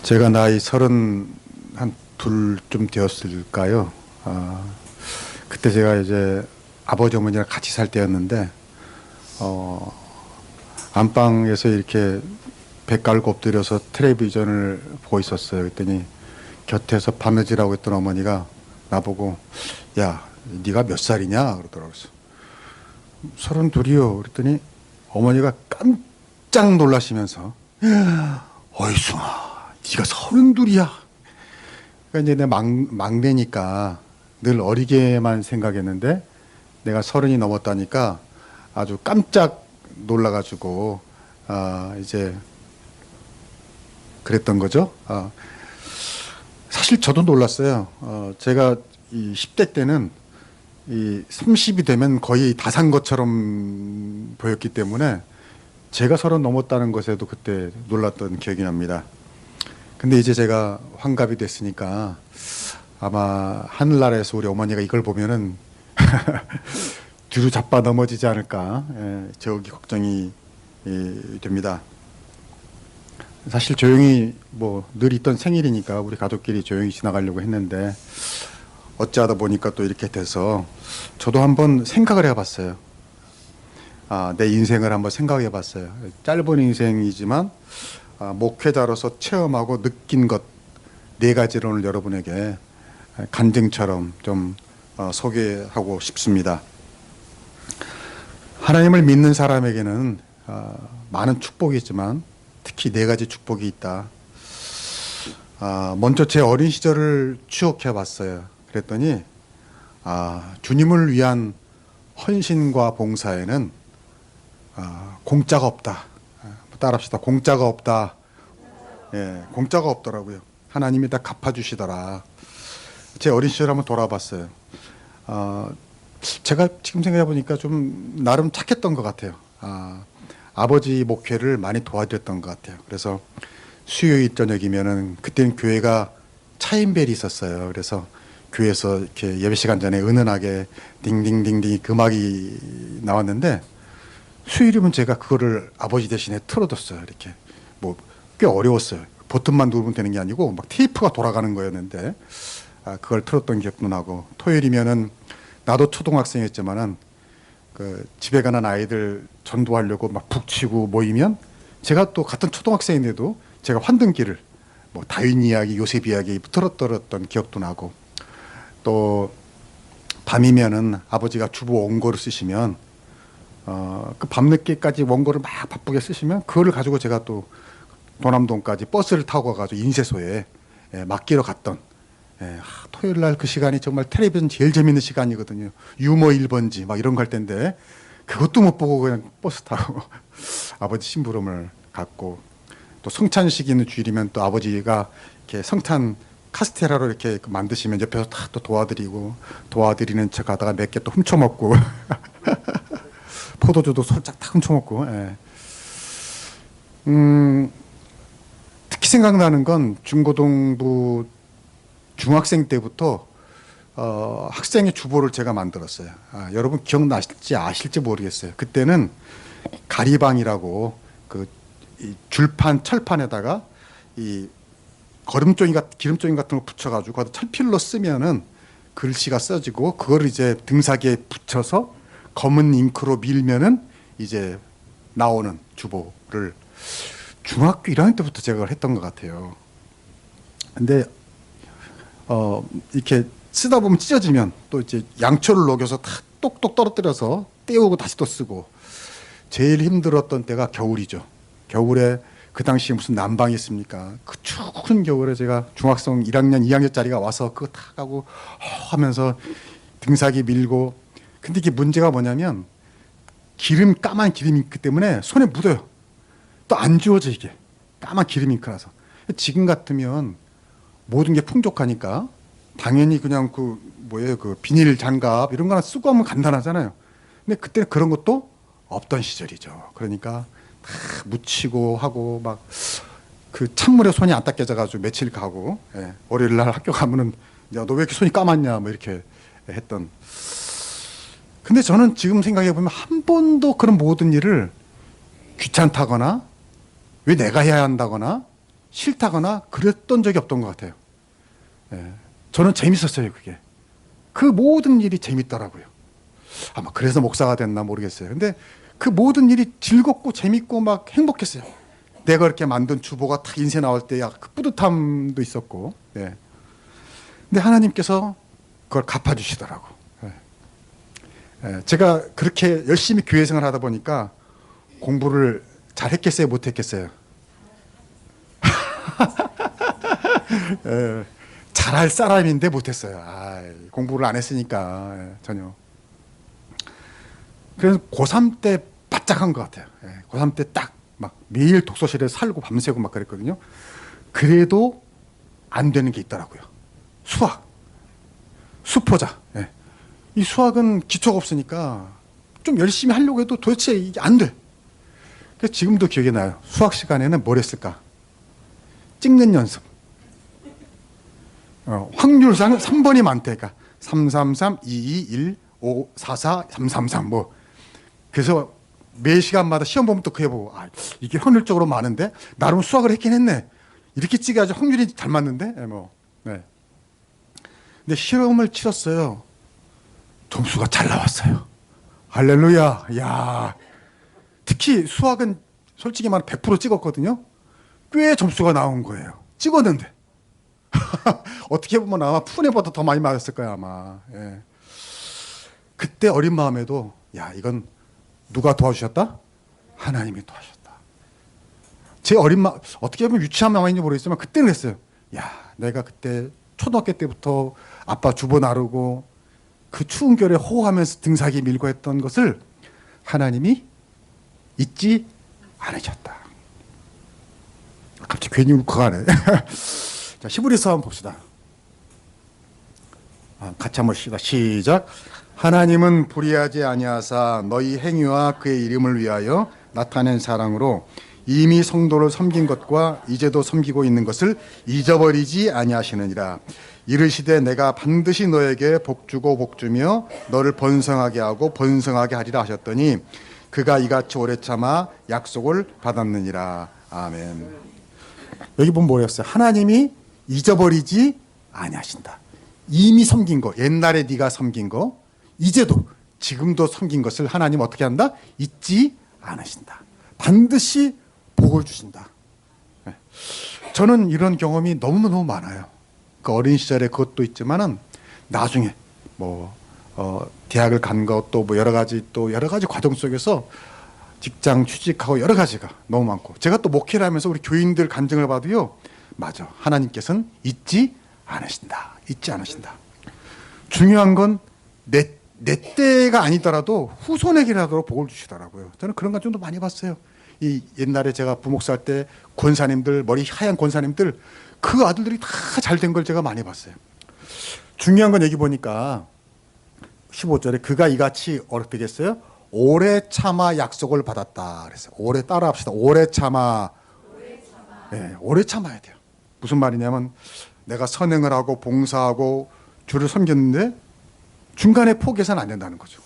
제가 나이 30 한 둘쯤 되었을까요? 그때 제가 이제 아버지 어머니랑 같이 살 때였는데 안방에서 이렇게 배 깔고 엎드려서 텔레비전을 보고 있었어요. 그랬더니 곁에서 바느질하고 있던 어머니가 나보고 야, 네가 몇 살이냐? 그러더라고요. 32이요. 그랬더니 어머니가 깜짝 놀라시면서 어이숭아, 네가 32이야. 그러니까 이제 내 막내니까 늘 어리게만 생각했는데 내가 30이 넘었다니까 아주 깜짝 놀라가지고 이제 그랬던 거죠. 사실 저도 놀랐어요. 제가 이 10대 때는 이 30이 되면 거의 다 산 것처럼 보였기 때문에 제가 30 넘었다는 것에도 그때 놀랐던 기억이 납니다. 근데 이제 제가 환갑이 됐으니까 아마 하늘나라에서 우리 어머니가 이걸 보면은 뒤로 자빠 넘어지지 않을까, 저기 걱정이 됩니다. 사실 조용히 뭐 늘 있던 생일이니까 우리 가족끼리 조용히 지나가려고 했는데 어찌하다 보니까 또 이렇게 돼서 저도 한번 생각을 해봤어요. 내 인생을 한번 생각해 봤어요. 짧은 인생이지만 목회자로서 체험하고 느낀 것 4가지를 오늘 여러분에게 간증처럼 좀 소개하고 싶습니다. 하나님을 믿는 사람에게는 많은 축복이 있지만 특히 4가지 축복이 있다. 먼저 제 어린 시절을 추억해 봤어요. 그랬더니 주님을 위한 헌신과 봉사에는 공짜가 없다. 따라합시다. 공짜가 없다. 예, 공짜가 없더라고요. 하나님이 다 갚아주시더라. 제 어린 시절 한번 돌아봤어요. 제가 지금 생각해 보니까 좀 나름 착했던 것 같아요. 아버지 목회를 많이 도와드렸던 것 같아요. 그래서 수요일 저녁이면은 그때는 교회가 차인벨이 있었어요. 그래서 교회에서 이렇게 예배 시간 전에 은은하게 딩딩딩딩 그 음악이 나왔는데 수요일이면 제가 그거를 아버지 대신에 틀어뒀어요. 이렇게 뭐 꽤 어려웠어요. 버튼만 누르면 되는 게 아니고 막 테이프가 돌아가는 거였는데 그걸 틀었던 기억도 나고, 토요일이면은 나도 초등학생이었지만은 그 집에 가는 아이들 전도하려고 막 북치고 모이면 제가 또 같은 초등학생인데도 제가 환등기를 뭐 다윈 이야기, 요셉 이야기 틀었던 기억도 나고, 또 밤이면은 아버지가 주보 원고를 쓰시면 그 밤늦게까지 원고를 막 바쁘게 쓰시면 그거를 가지고 제가 또 도남동까지 버스를 타고 가가지고 인쇄소에 맡기러 갔던, 토요일 날 그 시간이 정말 텔레비전 제일 재밌는 시간이거든요. 유머 1번지 막 이런 거 할 텐데 그것도 못 보고 그냥 버스 타고 아버지 심부름을 갔고, 또 성찬식 있는 주일이면 또 아버지가 이렇게 성찬 카스테라로 이렇게 만드시면 옆에서 다 또 도와드리는 척 하다가 몇 개 또 훔쳐먹고 포도주도 살짝 다 훔쳐먹고. 특히 생각나는 건 중고등부 중학생 때부터 학생의 주보를 제가 만들었어요. 여러분 기억나실지 아실지 모르겠어요. 그때는 가리방이라고 그 이 줄판 철판에다가 이 기름종이 같은 거 붙여가지고 거기다 철필로 쓰면은 글씨가 써지고 그거를 이제 등사기에 붙여서 검은 잉크로 밀면은 이제 나오는 주보를 중학교 1학년 때부터 제가 그걸 했던 것 같아요. 근데 이렇게 쓰다 보면 찢어지면 또 이제 양초를 녹여서 다 똑똑 떨어뜨려서 떼우고 다시 또 쓰고, 제일 힘들었던 때가 겨울이죠. 겨울에 그 당시에 무슨 난방이 있습니까? 그 추운 겨울에 제가 중학생 1학년, 2학년짜리가 와서 그거 다 가고 하면서 등사기 밀고, 근데 이게 문제가 뭐냐면 까만 기름 잉크 때문에 손에 묻어요. 또 안 지워져 이게. 까만 기름 잉크라서. 지금 같으면 모든 게 풍족하니까 당연히 그냥 그 비닐 장갑 이런 거 하나 쓰고 하면 간단하잖아요. 근데 그때는 그런 것도 없던 시절이죠. 그러니까 다 묻히고 하고 막 그 찬물에 손이 안 닦여져 가지고 며칠 가고, 월요일 날 학교 가면은 야, 너 왜 이렇게 손이 까맣냐 뭐 이렇게 했던. 근데 저는 지금 생각해 보면 한 번도 그런 모든 일을 귀찮다거나 왜 내가 해야 한다거나 싫다거나 그랬던 적이 없던 것 같아요. 예. 저는 재밌었어요, 그게. 그 모든 일이 재밌더라고요. 아마 그래서 목사가 됐나 모르겠어요. 근데 그 모든 일이 즐겁고 재밌고 막 행복했어요. 내가 그렇게 만든 주보가 다 인쇄 나올 때 그 뿌듯함도 있었고. 예. 근데 하나님께서 그걸 갚아주시더라고. 예. 예. 제가 그렇게 열심히 교회 생활을 하다 보니까 공부를 잘 했겠어요, 못 했겠어요? 예. 잘할 사람인데 못했어요. 공부를 안 했으니까. 예, 전혀. 그래서 고3 때 바짝 한 것 같아요. 예, 고3 때 딱 막 매일 독서실에 살고 밤새고 막 그랬거든요. 그래도 안 되는 게 있더라고요. 수학. 수포자. 예. 이 수학은 기초가 없으니까 좀 열심히 하려고 해도 도대체 이게 안 돼. 그래서 지금도 기억이 나요. 수학 시간에는 뭘 했을까? 찍는 연습. 확률상 3번이 많대니까 333, 221, 5, 44, 333 뭐. 그래서 매 시간마다 시험 보면 또 그게 보고 이게 확률적으로 많은데 나름 수학을 했긴 했네. 이렇게 찍어야지 확률이 잘 맞는데 뭐. 네. 근데 실험을 치렀어요. 점수가 잘 나왔어요. 할렐루야. 야. 특히 수학은 솔직히 말하면 100% 찍었거든요. 꽤 점수가 나온 거예요. 찍었는데. 어떻게 보면 아마 푸네보다 더 많이 맞았을 거야 아마. 예. 그때 어린 마음에도 야 이건 누가 도와주셨다? 하나님이 도와주셨다. 제 어린 마음 어떻게 보면 유치한 마음인지 모르겠지만 그때는 그랬어요. 야 내가 그때 초등학교 때부터 아빠 주보 나르고 그 추운 겨울에 호호하면서 등사기 밀고 했던 것을 하나님이 잊지 않으셨다. 갑자기 괜히 울컥하네. 자, 히브리서 한번 봅시다. 같이 한번 봅시다. 시작. 하나님은 불의하지 아니하사 너희 행위와 그의 이름을 위하여 나타낸 사랑으로 이미 성도를 섬긴 것과 이제도 섬기고 있는 것을 잊어버리지 아니하시느니라. 이르시되 내가 반드시 너에게 복주고 복주며 너를 번성하게 하고 번성하게 하리라 하셨더니 그가 이같이 오래 참아 약속을 받았느니라. 아멘. 여기 보면 뭐였어요? 하나님이 잊어버리지 아니하신다. 이미 섬긴 거, 옛날에 네가 섬긴 거, 이제도 지금도 섬긴 것을 하나님 어떻게 한다? 잊지 않으신다. 반드시 복을 주신다. 저는 이런 경험이 너무너무 많아요. 그 어린 시절에 그것도 있지만은 나중에 대학을 간 것도 뭐 여러 가지 과정 속에서 직장 취직하고 여러 가지가 너무 많고 제가 또 목회를 하면서 우리 교인들 간증을 봐도요. 맞아. 하나님께서는 잊지 않으신다. 잊지 않으신다. 중요한 건 내 때가 아니더라도 후손에게라도 복을 주시더라고요. 저는 그런 관점도 많이 봤어요. 이 옛날에 제가 부목사 할 때 권사님들, 머리 하얀 권사님들 그 아들들이 다 잘 된 걸 제가 많이 봤어요. 중요한 건 여기 보니까 15절에 그가 이같이 어떻게 됐어요? 오래 참아 약속을 받았다. 그래서 오래 따라합시다. 오래 참아. 네, 오래 참아야 돼요. 무슨 말이냐면 내가 선행을 하고 봉사하고 주를 섬겼는데 중간에 포기해서는 안 된다는 거죠.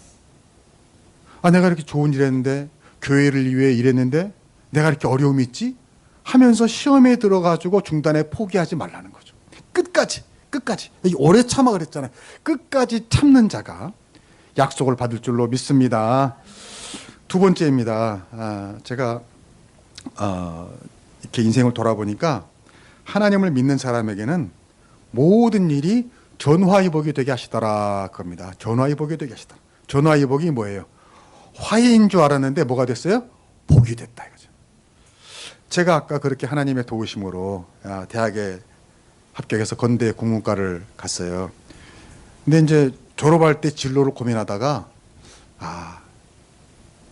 내가 이렇게 좋은 일 했는데 교회를 위해 일했는데 내가 이렇게 어려움이 있지? 하면서 시험에 들어가지고 중단에 포기하지 말라는 거죠. 끝까지 오래 참아 그랬잖아요. 끝까지 참는 자가 약속을 받을 줄로 믿습니다. 두 번째입니다. 제가 이렇게 인생을 돌아보니까 하나님을 믿는 사람에게는 모든 일이 전화위복이 되게 하시더라 겁니다. 전화위복이 되게 하시더라. 전화위복이 뭐예요? 화해인 줄 알았는데 뭐가 됐어요? 복이 됐다 이거죠. 제가 아까 그렇게 하나님의 도우심으로 대학에 합격해서 건대 국문과를 갔어요. 근데 이제 졸업할 때 진로를 고민하다가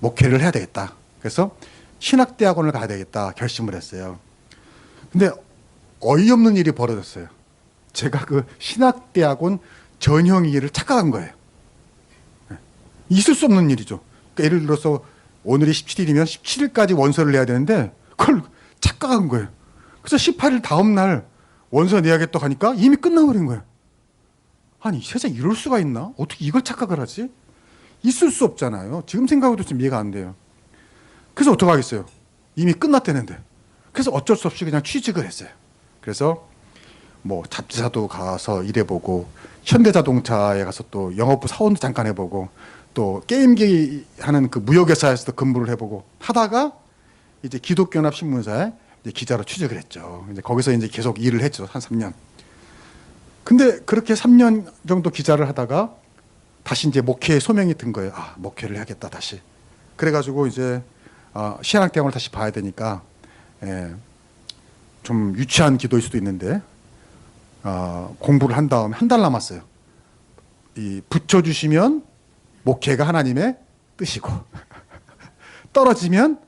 목회를 해야 되겠다. 그래서 신학대학원을 가야 되겠다 결심을 했어요. 근데 어이없는 일이 벌어졌어요. 제가 그 신학대학원 전형일을 착각한 거예요. 있을 수 없는 일이죠. 그러니까 예를 들어서 오늘이 17일이면 17일까지 원서를 내야 되는데 그걸 착각한 거예요. 그래서 18일 다음 날 원서 내야겠다고 하니까 이미 끝나버린 거예요. 아니 세상에 이럴 수가 있나? 어떻게 이걸 착각을 하지? 있을 수 없잖아요. 지금 생각해도 좀 이해가 안 돼요. 그래서 어떡하겠어요? 이미 끝났다는데. 그래서 어쩔 수 없이 그냥 취직을 했어요. 그래서 뭐 잡지사도 가서 일해보고 현대자동차에 가서 또 영업부 사원도 잠깐 해보고 또 게임기 하는 그 무역회사에서도 근무를 해보고 하다가 이제 기독교연합신문사에 이제 기자로 취직을 했죠. 이제 거기서 이제 계속 일을 했죠. 한 3년. 근데 그렇게 3년 정도 기자를 하다가 다시 이제 목회의 소명이 든 거예요. 아, 목회를 해야겠다 다시. 그래가지고 이제 신학대학원을 다시 봐야 되니까 좀 유치한 기도일 수도 있는데 공부를 한 다음에 한 달 남았어요. 이 붙여주시면 목회가 하나님의 뜻이고 떨어지면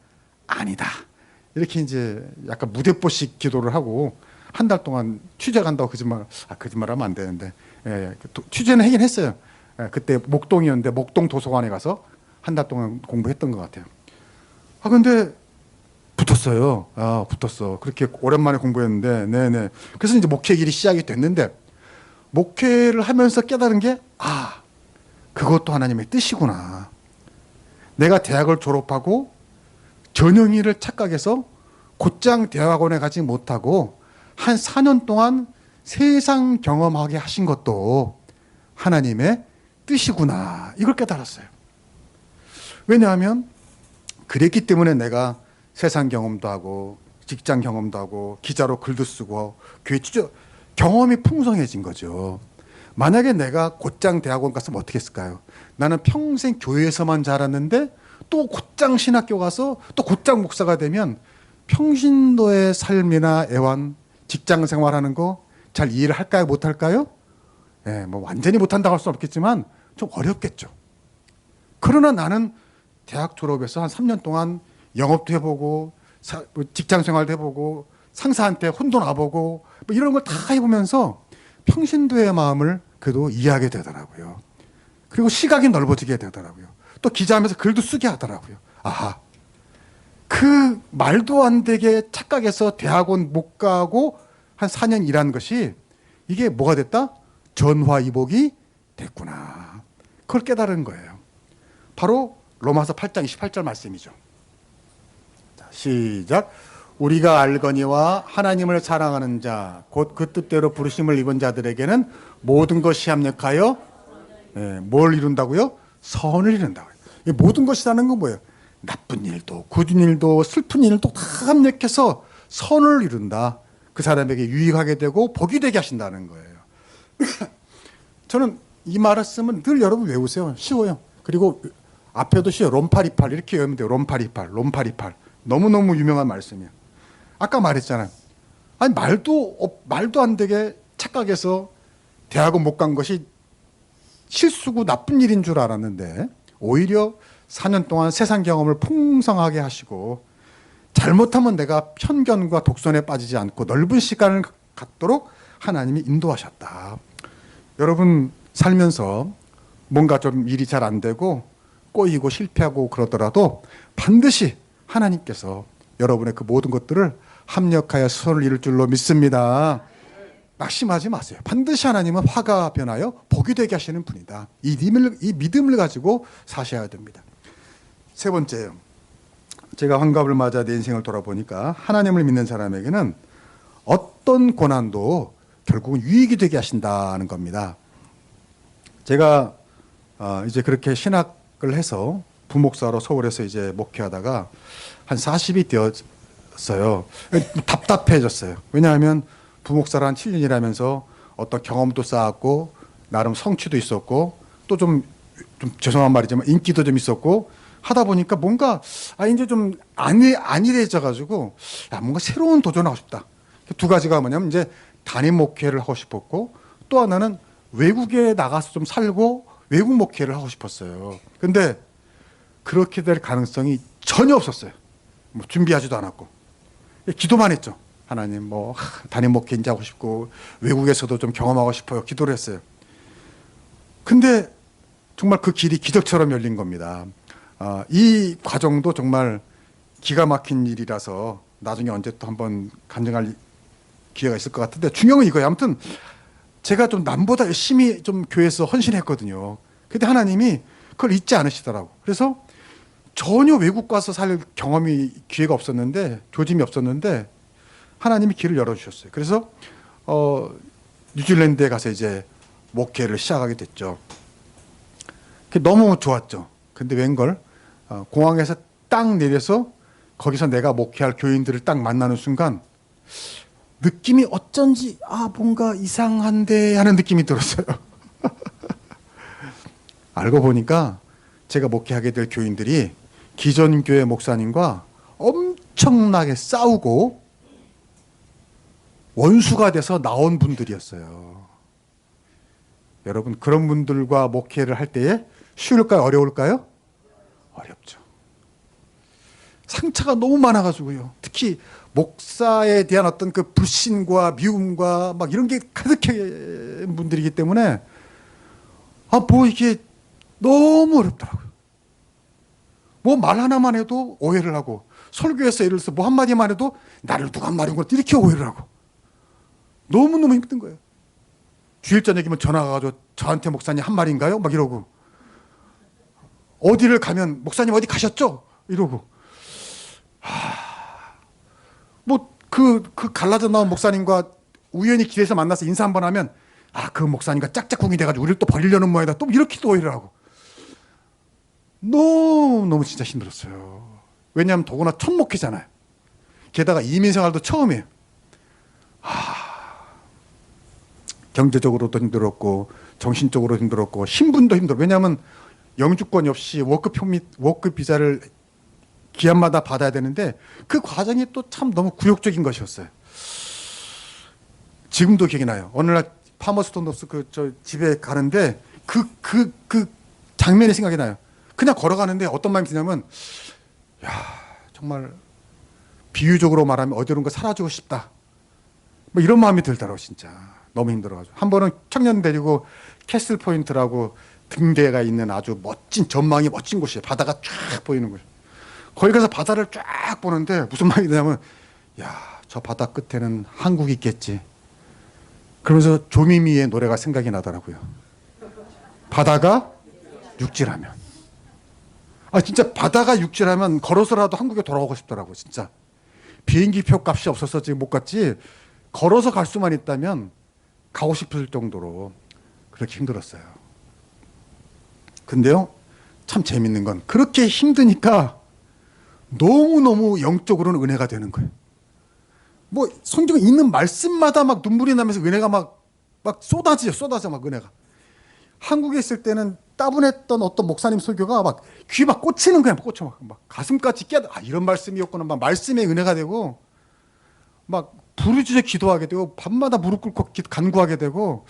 아니다. 이렇게 이제 약간 무대뽀식 기도를 하고 한 달 동안 취재간다고 거짓말하면 안 되는데 취재는 하긴 했어요. 그때 목동이었는데 목동 도서관에 가서 한 달 동안 공부했던 것 같아요. 근데 붙었어요. 붙었어. 그렇게 오랜만에 공부했는데, 네네. 그래서 이제 목회 길이 시작이 됐는데, 목회를 하면서 깨달은 게, 그것도 하나님의 뜻이구나. 내가 대학을 졸업하고 전형의를 착각해서 곧장 대학원에 가지 못하고 한 4년 동안 세상 경험하게 하신 것도 하나님의 뜻이구나. 이걸 깨달았어요. 왜냐하면 그랬기 때문에 내가 세상 경험도 하고 직장 경험도 하고 기자로 글도 쓰고 교회 취재 경험이 풍성해진 거죠. 만약에 내가 곧장 대학원 갔으면 어떻게 했을까요? 나는 평생 교회에서만 자랐는데 또 곧장 신학교 가서 또 곧장 목사가 되면 평신도의 삶이나 애환, 직장 생활하는 거 잘 이해를 할까요? 못할까요? 뭐 완전히 못한다고 할 수는 없겠지만 좀 어렵겠죠. 그러나 나는 대학 졸업해서 한 3년 동안 영업도 해보고 직장 생활도 해보고 상사한테 혼도 나보고 뭐 이런 걸 다 해보면서 평신도의 마음을 그래도 이해하게 되더라고요. 그리고 시각이 넓어지게 되더라고요. 또 기자하면서 글도 쓰게 하더라고요. 그 말도 안 되게 착각해서 대학원 못 가고 한 4년 일한 것이 이게 뭐가 됐다? 전화위복이 됐구나. 그걸 깨달은 거예요. 바로 로마서 8장 28절 말씀이죠. 자, 시작. 우리가 알거니와 하나님을 사랑하는 자, 곧 그 뜻대로 부르심을 입은 자들에게는 모든 것이 합력하여 뭘 이룬다고요? 선을 이룬다고요. 이 모든 것이라는 건 뭐예요? 나쁜 일도, 굳은 일도, 슬픈 일도 다 합력해서 선을 이룬다. 그 사람에게 유익하게 되고 복이 되게 하신다는 거예요. 저는 이 말씀은 늘 여러분 외우세요. 쉬워요. 그리고 앞에도 쉬워요. 롬파리팔 이렇게 외우면 돼요. 롬파리팔, 롬파리팔. 너무너무 유명한 말씀이에요. 아까 말했잖아요. 아니 말도 안 되게 착각해서 대학원 못 간 것이 실수고 나쁜 일인 줄 알았는데 오히려 4년 동안 세상 경험을 풍성하게 하시고 잘못하면 내가 편견과 독선에 빠지지 않고 넓은 시간을 갖도록 하나님이 인도하셨다. 여러분 살면서 뭔가 좀 일이 잘 안 되고 꼬이고 실패하고 그러더라도 반드시 하나님께서 여러분의 그 모든 것들을 합력하여 선을 이룰 줄로 믿습니다. 낙심하지 마세요. 반드시 하나님은 화가 변하여 복이 되게 하시는 분이다. 이 믿음을 가지고 사셔야 됩니다. 세 번째요. 제가 환갑을 맞아 내 인생을 돌아보니까 하나님을 믿는 사람에게는 어떤 고난도 결국은 유익이 되게 하신다는 겁니다. 제가 이제 그렇게 신학을 해서 부목사로 서울에서 이제 목회하다가 한 40이 되었어요. 답답해졌어요. 왜냐하면 부목사를 한 7년 일하면서 어떤 경험도 쌓았고 나름 성취도 있었고 또 좀 죄송한 말이지만 인기도 좀 있었고 하다 보니까 뭔가 이제 좀 안일해져 가지고 뭔가 새로운 도전하고 싶다. 두 가지가 뭐냐면 이제 단임 목회를 하고 싶었고 또 하나는 외국에 나가서 좀 살고 외국 목회를 하고 싶었어요. 근데 그렇게 될 가능성이 전혀 없었어요. 뭐 준비하지도 않았고 기도만 했죠. 하나님 뭐 단임 목회 인지 하고 싶고 외국에서도 좀 경험하고 싶어요. 기도를 했어요. 근데 정말 그 길이 기적처럼 열린 겁니다. 이 과정도 정말 기가 막힌 일이라서 나중에 언제 또 한번 간증할 기회가 있을 것 같은데 중요한 건 이거예요. 아무튼 제가 좀 남보다 열심히 좀 교회에서 헌신했거든요. 근데 하나님이 그걸 잊지 않으시더라고. 그래서 전혀 외국 가서 살 경험이 기회가 없었는데 조짐이 없었는데 하나님이 길을 열어주셨어요. 그래서 뉴질랜드에 가서 이제 목회를 시작하게 됐죠. 너무 좋았죠. 근데 웬걸 공항에서 딱 내려서 거기서 내가 목회할 교인들을 딱 만나는 순간 느낌이 어쩐지 뭔가 이상한데 하는 느낌이 들었어요. 알고 보니까 제가 목회하게 될 교인들이 기존 교회 목사님과 엄청나게 싸우고 원수가 돼서 나온 분들이었어요. 여러분, 그런 분들과 목회를 할 때에 쉬울까요? 어려울까요? 어렵죠. 상처가 너무 많아가지고요. 특히 목사에 대한 어떤 그 불신과 미움과 막 이런 게 가득한 분들이기 때문에 이게 너무 어렵더라고요. 뭐 말 하나만 해도 오해를 하고, 설교에서 예를 들어서 뭐 한마디만 해도 나를 누가 말인 걸 이렇게 오해를 하고, 너무너무 힘든 거예요. 주일 저녁이면 전화 가가지고 저한테 목사님 한 말인가요? 막 이러고, 어디를 가면 목사님 어디 가셨죠? 이러고, 그 갈라져 나온 목사님과 우연히 길에서 만나서 인사 한번 하면 그 목사님과 짝짝꿍이 돼가지고 우리를 또 버리려는 모양이다. 또 이렇게 또 오해를 하고. 너무 진짜 힘들었어요. 왜냐하면 더구나 첫 목회잖아요. 게다가 이민생활도 처음이에요. 경제적으로도 힘들었고 정신적으로 힘들었고 신분도 힘들었고, 왜냐하면 영주권이 없이 워크 비자를 기한마다 받아야 되는데 그 과정이 또 참 너무 굴욕적인 것이었어요. 지금도 기억이 나요. 어느 날 파머스톤더스 저 집에 가는데 그 장면이 생각이 나요. 그냥 걸어가는데 어떤 마음이 드냐면, 정말 비유적으로 말하면 어디론가 사라지고 싶다. 뭐 이런 마음이 들더라고. 진짜 너무 힘들어가지고. 한 번은 청년 데리고 캐슬 포인트라고 등대가 있는 아주 멋진 전망이 멋진 곳이에요. 바다가 쫙 보이는 곳. 거기 가서 바다를 쫙 보는데 무슨 말이 드냐면, 저 바다 끝에는 한국이 있겠지. 그러면서 조미미의 노래가 생각이 나더라고요. 바다가 육지라면. 진짜 바다가 육지라면 걸어서라도 한국에 돌아오고 싶더라고. 진짜 비행기표 값이 없어서 지금 못 갔지, 걸어서 갈 수만 있다면 가고 싶을 정도로 그렇게 힘들었어요. 근데요, 참 재밌는 건 그렇게 힘드니까 너무너무 영적으로는 은혜가 되는 거예요. 뭐 성경에 있는 말씀마다 막 눈물이 나면서 은혜가 막 쏟아져 막 은혜가. 한국에 있을 때는 따분했던 어떤 목사님 설교가 막 귀에 막 꽂히는 거야. 꽂혀 막 가슴까지 이런 말씀이었구나. 막 말씀의 은혜가 되고, 막 부르짖어 기도하게 되고, 밤마다 무릎 꿇고 간구하게 되고,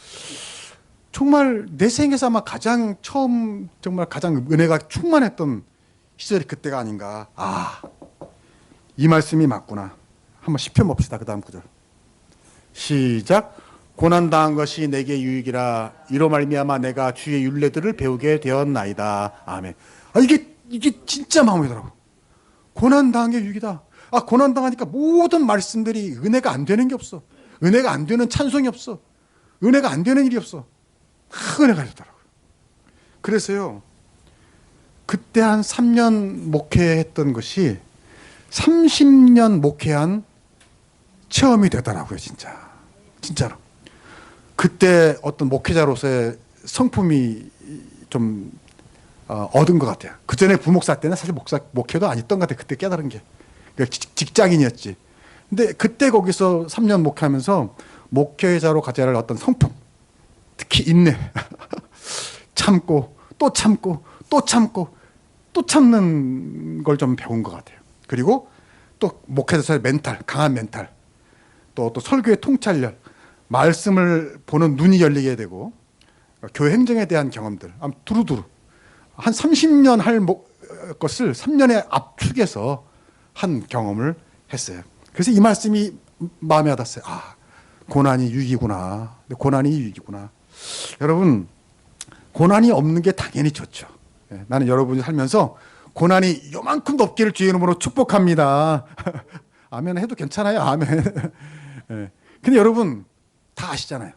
정말 내 생에서 아마 가장 처음 정말 가장 은혜가 충만했던 시절이 그때가 아닌가. 이 말씀이 맞구나. 한번 시편 봅시다. 그 다음 구절 시작. 고난당한 것이 내게 유익이라, 이로 말미암아 내가 주의 율례들을 배우게 되었나이다. 아멘. 이게 진짜 마음이더라고. 고난당한 게 유익이다. 고난당하니까 모든 말씀들이 은혜가 안 되는 게 없어. 은혜가 안 되는 찬송이 없어. 은혜가 안 되는 일이 없어. 은혜가 되더라고요. 그래서요, 그때 한 3년 목회했던 것이 30년 목회한 체험이 되더라고요. 진짜로. 그때 어떤 목회자로서의 성품이 좀 얻은 것 같아요. 그 전에 부목사 때는 사실 목회도 안 했던 것 같아요. 그때 깨달은 게. 그러니까 직장인이었지. 근데 그때 거기서 3년 목회하면서 목회자로 가져야 할 어떤 성품, 특히 인내, 참고 또 참고 또 참고 또 참는 걸 좀 배운 것 같아요. 그리고 또 목회자의 멘탈, 강한 멘탈, 또 설교의 통찰력, 말씀을 보는 눈이 열리게 되고, 교회 행정에 대한 경험들, 두루두루 한 30년 할 것을 3년에 압축해서 한 경험을 했어요. 그래서 이 말씀이 마음에 와닿았어요. 고난이 유익이구나. 고난이 유익이구나. 여러분, 고난이 없는 게 당연히 좋죠. 나는 여러분이 살면서 고난이 요만큼도 없기를 주의 이름으로 축복합니다. 아멘 해도 괜찮아요. 아멘. 근데 여러분 다 아시잖아요.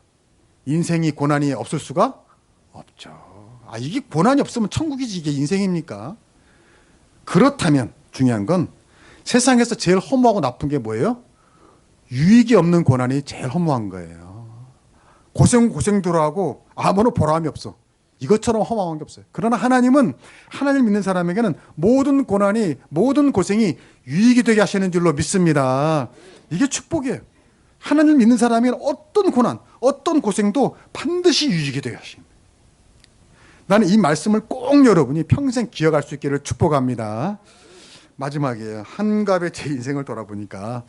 인생이 고난이 없을 수가 없죠. 이게 고난이 없으면 천국이지 이게 인생입니까? 그렇다면 중요한 건 세상에서 제일 허무하고 나쁜 게 뭐예요? 유익이 없는 고난이 제일 허무한 거예요. 고생대로 하고 아무런 보람이 없어. 이것처럼 허무한 게 없어요. 그러나 하나님은 하나님을 믿는 사람에게는 모든 고난이, 모든 고생이 유익이 되게 하시는 줄로 믿습니다. 이게 축복이에요. 하나님을 믿는 사람에게는 어떤 고난, 어떤 고생도 반드시 유익이 되게 하십니다. 나는 이 말씀을 꼭 여러분이 평생 기억할 수 있기를 축복합니다. 마지막이에요. 한갑의 제 인생을 돌아보니까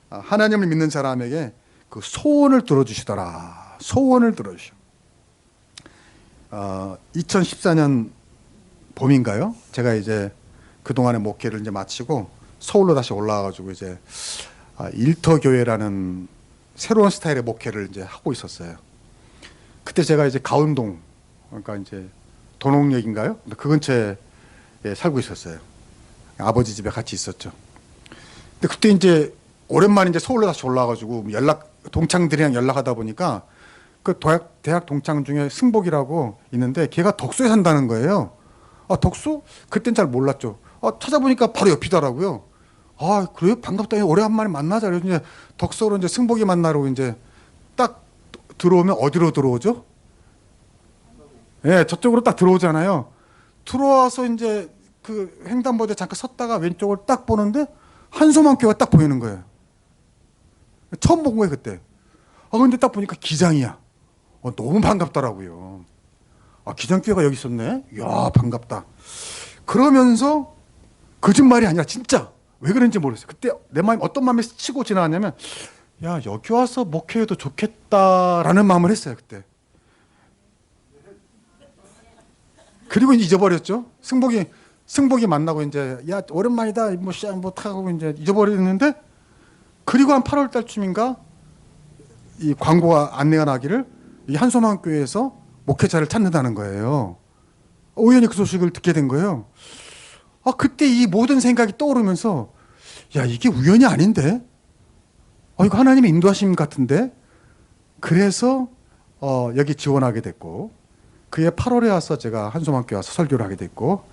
하나님을 믿는 사람에게 그 소원을 들어주시더라. 소원을 들어주셔. 2014년 봄인가요? 제가 이제 그동안의 목회를 이제 마치고 서울로 다시 올라와가지고 이제 일터교회라는 새로운 스타일의 목회를 이제 하고 있었어요. 그때 제가 이제 가운동, 그러니까 이제 도농역인가요? 그 근처에 살고 있었어요. 아버지 집에 같이 있었죠. 근데 그때 이제 오랜만에 이제 서울로 다시 올라와가지고 동창들이랑 연락하다 보니까 그 대학 동창 중에 승복이라고 있는데 걔가 덕소에 산다는 거예요. 덕소? 그땐 잘 몰랐죠. 찾아보니까 바로 옆이더라고요. 그래요? 반갑다. 오래간만에 만나자. 그래서 이제 덕소로 이제 승복이 만나러 이제 딱 들어오면 어디로 들어오죠? 예, 저쪽으로 딱 들어오잖아요. 들어와서 이제 그 횡단보도에 잠깐 섰다가 왼쪽을 딱 보는데 한소망교가 딱 보이는 거예요. 처음 본 거예요, 그때. 근데 딱 보니까 기장이야. 너무 반갑더라고요. 기장교회가 여기 있었네? 이야, 반갑다. 그러면서 거짓말이 아니라 진짜 왜 그런지 모르겠어요. 그때 내 마음이 어떤 마음이 치고 지나갔냐면, 야, 여기 와서 목회해도 좋겠다라는 마음을 했어요, 그때. 그리고 이제 잊어버렸죠. 승복이 만나고 이제, 야, 오랜만이다. 뭐 타고 이제 잊어버렸는데, 그리고 한 8월 달쯤인가 이 광고가 안내가 나기를 이 한소망교회에서 목회자를 찾는다는 거예요. 우연히 그 소식을 듣게 된 거예요. 그때 이 모든 생각이 떠오르면서, 야, 이게 우연이 아닌데? 이거 하나님의 인도하심 같은데? 그래서 여기 지원하게 됐고, 그해 8월에 와서 제가 한소망교회 와서 설교를 하게 됐고,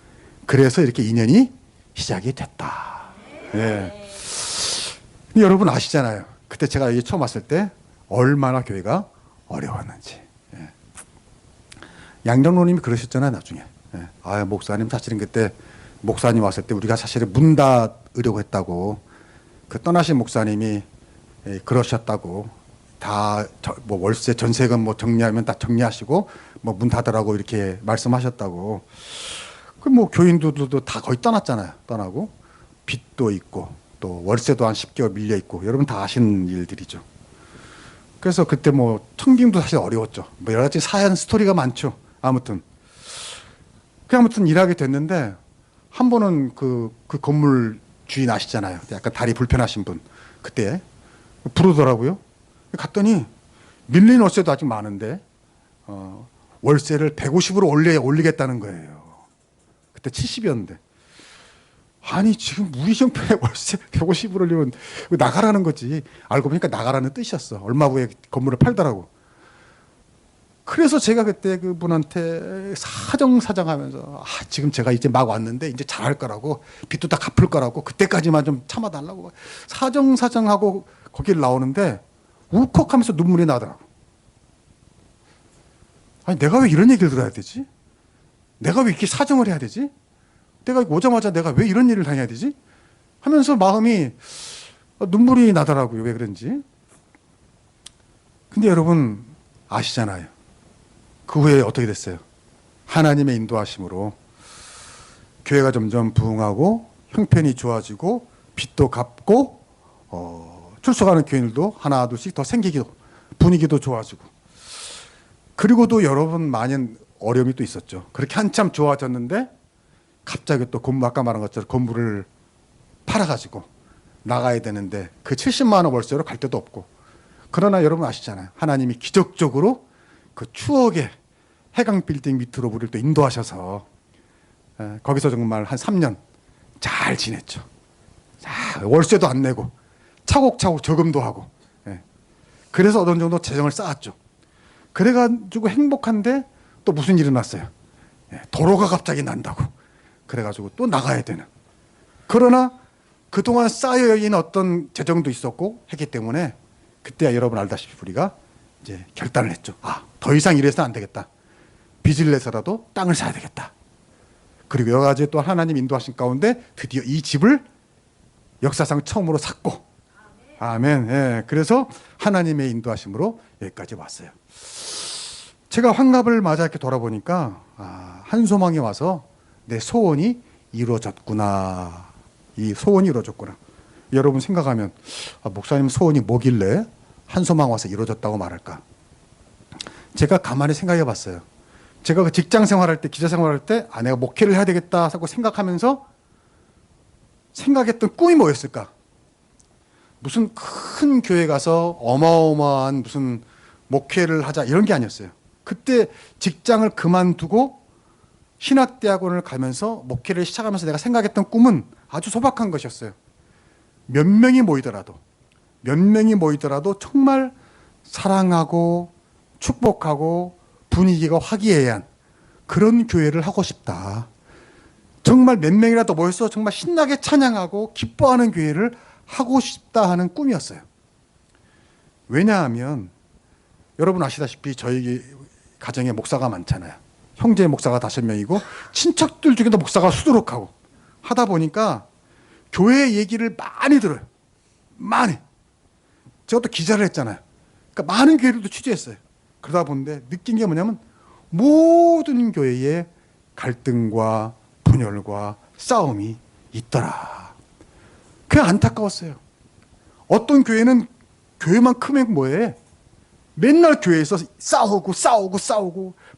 그래서 이렇게 인연이 시작이 됐다. 예. 근데 여러분 아시잖아요. 그때 제가 여기 처음 왔을 때 얼마나 교회가 어려웠는지. 예. 양정로님이 그러셨잖아요, 나중에. 예. 목사님 사실은 그때 목사님 왔을 때 우리가 사실은 문 닫으려고 했다고. 그 떠나신 목사님이 그러셨다고. 다 뭐 월세 전세금 뭐 정리하면 다 정리하시고 뭐 문 닫으라고 이렇게 말씀하셨다고. 그 뭐 교인들도 다 거의 떠났잖아요. 떠나고 빚도 있고 또 월세도 한 10개월 밀려 있고 여러분 다 아시는 일들이죠. 그래서 그때 뭐 청빙도 사실 어려웠죠. 뭐 여러 가지 사연 스토리가 많죠. 아무튼 일하게 됐는데 한 번은 그 건물 주인 아시잖아요. 약간 다리 불편하신 분 그때 부르더라고요. 갔더니 밀린 월세도 아직 많은데 월세를 150으로 올리겠다는 거예요. 그때 70이었는데. 아니 지금 우리 형편에 월세 150으로 올리면 나가라는 거지. 알고 보니까 나가라는 뜻이었어. 얼마 후에 건물을 팔더라고. 그래서 제가 그때 그분한테 사정하면서 지금 제가 이제 막 왔는데 이제 잘할 거라고 빚도 다 갚을 거라고 그때까지만 좀 참아달라고 사정하고 거기를 나오는데 울컥하면서 눈물이 나더라고. 아니 내가 왜 이런 얘기를 들어야 되지? 내가 왜 이렇게 사정을 해야 되지? 내가 오자마자 내가 왜 이런 일을 당해야 되지? 하면서 마음이 눈물이 나더라고요. 왜 그런지. 근데 여러분 아시잖아요. 그 후에 어떻게 됐어요? 하나님의 인도하심으로 교회가 점점 부흥하고 형편이 좋아지고 빚도 갚고 출석하는 교인들도 하나 둘씩 더 생기기도 분위기도 좋아지고 그리고도 여러분 많은 어려움이 또 있었죠. 그렇게 한참 좋아졌는데 갑자기 또 아까 말한 것처럼 건물을 팔아가지고 나가야 되는데 그 70만 원 월세로 갈 데도 없고 그러나 여러분 아시잖아요. 하나님이 기적적으로 그 추억의 해강 빌딩 밑으로 우리를 또 인도하셔서 거기서 정말 한 3년 잘 지냈죠. 월세도 안 내고 차곡차곡 저금도 하고 그래서 어느 정도 재정을 쌓았죠. 그래가지고 행복한데 또 무슨 일이 났어요. 도로가 갑자기 난다고. 그래가지고 또 나가야 되는. 그러나 그동안 쌓여있는 어떤 재정도 있었고 했기 때문에 그때 여러분 알다시피 우리가 이제 결단을 했죠. 더 이상 이래서는 안 되겠다. 빚을 내서라도 땅을 사야 되겠다. 그리고 여러 가지 또 하나님 인도하신 가운데 드디어 이 집을 역사상 처음으로 샀고, 아멘. 예, 그래서 하나님의 인도하심으로 여기까지 왔어요. 제가 환갑을 맞아 이렇게 돌아보니까 한 소망이 와서 내 소원이 이루어졌구나. 이 소원이 이루어졌구나. 여러분 생각하면 목사님 소원이 뭐길래 한 소망 와서 이루어졌다고 말할까? 제가 가만히 생각해 봤어요. 제가 그 직장 생활할 때, 기자 생활할 때 내가 목회를 해야 되겠다 하고 생각하면서 생각했던 꿈이 뭐였을까? 무슨 큰 교회 가서 어마어마한 무슨 목회를 하자 이런 게 아니었어요. 그때 직장을 그만두고 신학대학원을 가면서 목회를 시작하면서 내가 생각했던 꿈은 아주 소박한 것이었어요. 몇 명이 모이더라도 정말 사랑하고 축복하고 분위기가 화기애애한 그런 교회를 하고 싶다. 정말 몇 명이라도 모여서 정말 신나게 찬양하고 기뻐하는 교회를 하고 싶다 하는 꿈이었어요. 왜냐하면 여러분 아시다시피 저희 가정에 목사가 많잖아요. 형제 목사가 5명이고 친척들 중에도 목사가 수두룩하고 하다 보니까 교회 얘기를 많이 들어요. 많이. 제가 또 기자를 했잖아요. 그러니까 많은 교회들도 취재했어요. 그러다 보는데 느낀 게 뭐냐면 모든 교회에 갈등과 분열과 싸움이 있더라. 그게 안타까웠어요. 어떤 교회는 교회만 크면 뭐해? 맨날 교회에서 싸우고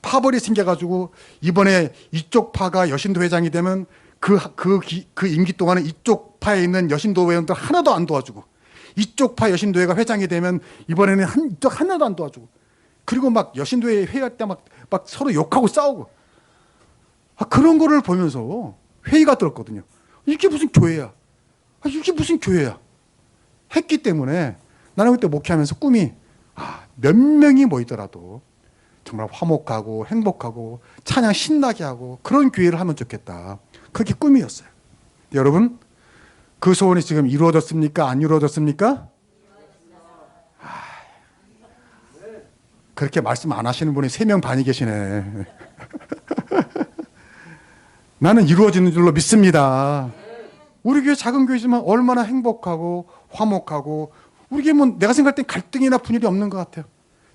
파벌이 생겨가지고 이번에 이쪽 파가 여신도 회장이 되면 그 임기 동안에 이쪽 파에 있는 여신도 회원들 하나도 안 도와주고 이쪽 파 여신도회가 회장이 되면 이번에는 이쪽 하나도 안 도와주고 그리고 막 여신도회 회의할 때 막 서로 욕하고 싸우고 그런 거를 보면서 회의가 들었거든요. 이게 무슨 교회야? 이게 무슨 교회야? 했기 때문에 나는 그때 목회하면서 꿈이 몇 명이 모이더라도 정말 화목하고 행복하고 찬양 신나게 하고 그런 교회를 하면 좋겠다. 그게 꿈이었어요. 여러분 그 소원이 지금 이루어졌습니까? 안 이루어졌습니까? 그렇게 말씀 안 하시는 분이 3명 반이 계시네. 나는 이루어지는 줄로 믿습니다. 우리 교회 작은 교회지만 얼마나 행복하고 화목하고 우리 교회 뭐 내가 생각할 땐 갈등이나 분열이 없는 것 같아요.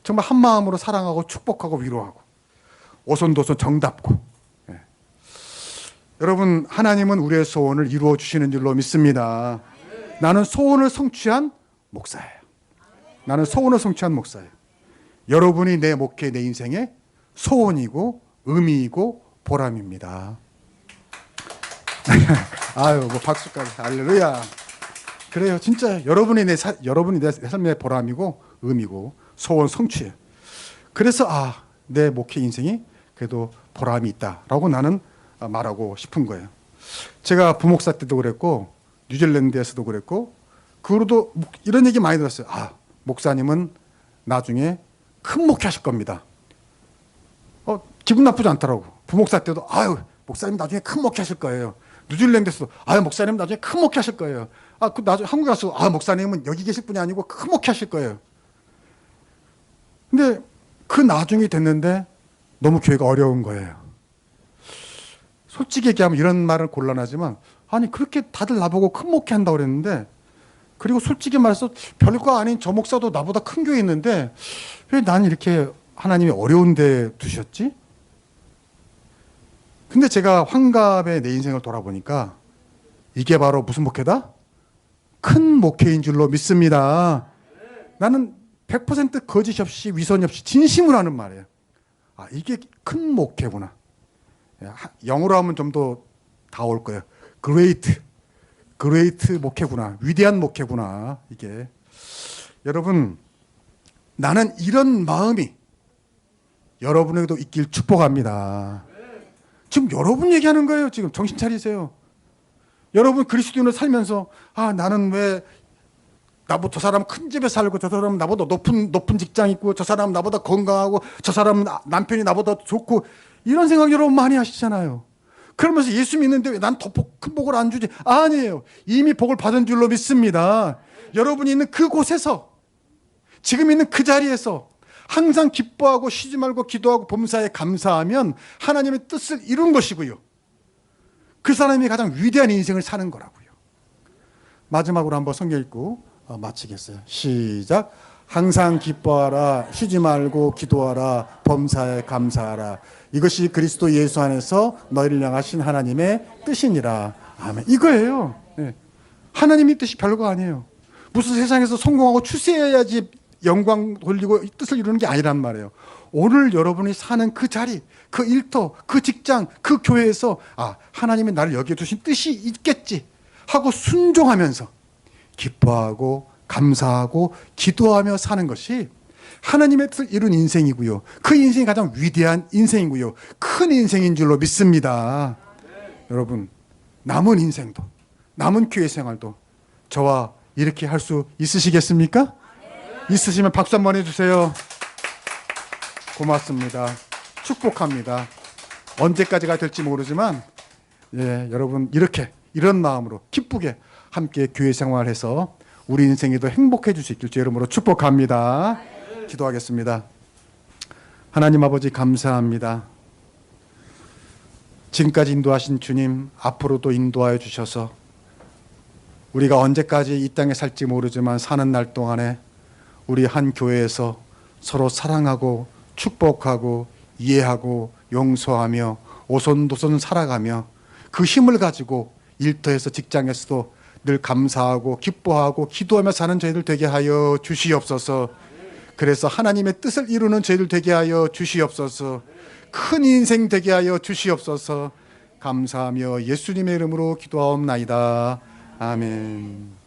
정말 한 마음으로 사랑하고 축복하고 위로하고 오손도손 정답고. 여러분 하나님은 우리의 소원을 이루어 주시는 줄로 믿습니다. 나는 소원을 성취한 목사예요. 나는 소원을 성취한 목사예요. 여러분이 내 목회, 내 인생의 소원이고 의미이고 보람입니다. 아유, 뭐 박수까지. 할렐루야. 그래요. 진짜 여러분이 내 삶의 보람이고 의미고 소원 성취예요. 그래서 내 목회 인생이 그래도 보람이 있다라고 나는 말하고 싶은 거예요. 제가 부목사 때도 그랬고 뉴질랜드에서도 그랬고 그 후로도 이런 얘기 많이 들었어요. 목사님은 나중에 큰 목회 하실 겁니다. 기분 나쁘지 않더라고. 부목사 때도 목사님 나중에 큰 목회 하실 거예요. 뉴질랜드에서도 목사님 나중에 큰 목회 하실 거예요. 나중에 한국에 가서 목사님은 여기 계실 분이 아니고 큰 목회 하실 거예요. 근데 그 나중이 됐는데 너무 교회가 어려운 거예요. 솔직히 얘기하면 이런 말은 곤란하지만 그렇게 다들 나보고 큰 목회 한다고 그랬는데 그리고 솔직히 말해서 별거 아닌 저 목사도 나보다 큰 교회 있는데 왜 난 이렇게 하나님이 어려운 데 두셨지? 근데 제가 환갑에 내 인생을 돌아보니까 이게 바로 무슨 목회다? 큰 목회인 줄로 믿습니다. 나는 100% 거짓 없이 위선 없이 진심으로 하는 말이에요. 이게 큰 목회구나. 영어로 하면 좀 더 다 올 거예요. 그레이트 목회구나. 위대한 목회구나. 이게 여러분 나는 이런 마음이 여러분에게도 있길 축복합니다. 지금 여러분 얘기하는 거예요. 지금 정신 차리세요. 여러분 그리스도인으로 살면서 나는 왜 저 사람 큰 집에 살고 저 사람 나보다 높은 직장 있고 저 사람 나보다 건강하고 저 사람 남편이 나보다 좋고 이런 생각 여러분 많이 하시잖아요. 그러면서 예수 믿는데 왜 난 더 큰 복을 안 주지? 아니에요. 이미 복을 받은 줄로 믿습니다. 여러분이 있는 그곳에서, 지금 있는 그 자리에서 항상 기뻐하고 쉬지 말고 기도하고 범사에 감사하면 하나님의 뜻을 이룬 것이고요. 그 사람이 가장 위대한 인생을 사는 거라고요. 마지막으로 한번 성경 읽고 마치겠어요. 시작. 항상 기뻐하라, 쉬지 말고 기도하라, 범사에 감사하라. 이것이 그리스도 예수 안에서 너희를 향하신 하나님의 뜻이니라. 아멘. 이거예요. 네. 하나님의 뜻이 별거 아니에요. 무슨 세상에서 성공하고 출세해야지 영광 돌리고 뜻을 이루는 게 아니란 말이에요. 오늘 여러분이 사는 그 자리, 그 일터, 그 직장, 그 교회에서 하나님이 나를 여기에 두신 뜻이 있겠지 하고 순종하면서 기뻐하고 감사하고 기도하며 사는 것이 하나님의 뜻을 이룬 인생이고요. 그 인생이 가장 위대한 인생이고요. 큰 인생인 줄로 믿습니다. 여러분, 남은 인생도, 남은 교회 생활도 저와 이렇게 할 수 있으시겠습니까? 있으시면 박수 한번 해주세요. 고맙습니다. 축복합니다. 언제까지가 될지 모르지만 여러분 이런 마음으로 기쁘게 함께 교회 생활해서 우리 인생이 더 행복해질 수 있길 주 이름으로 축복합니다. 기도하겠습니다. 하나님 아버지 감사합니다. 지금까지 인도하신 주님, 앞으로도 인도하여 주셔서 우리가 언제까지 이 땅에 살지 모르지만 사는 날 동안에 우리 한 교회에서 서로 사랑하고 축복하고 이해하고 용서하며 오손도손 살아가며 그 힘을 가지고 일터에서 직장에서도 늘 감사하고 기뻐하고 기도하며 사는 저희들 되게 하여 주시옵소서. 그래서 하나님의 뜻을 이루는 저희들 되게 하여 주시옵소서. 큰 인생 되게 하여 주시옵소서. 감사하며 예수님의 이름으로 기도하옵나이다. 아멘.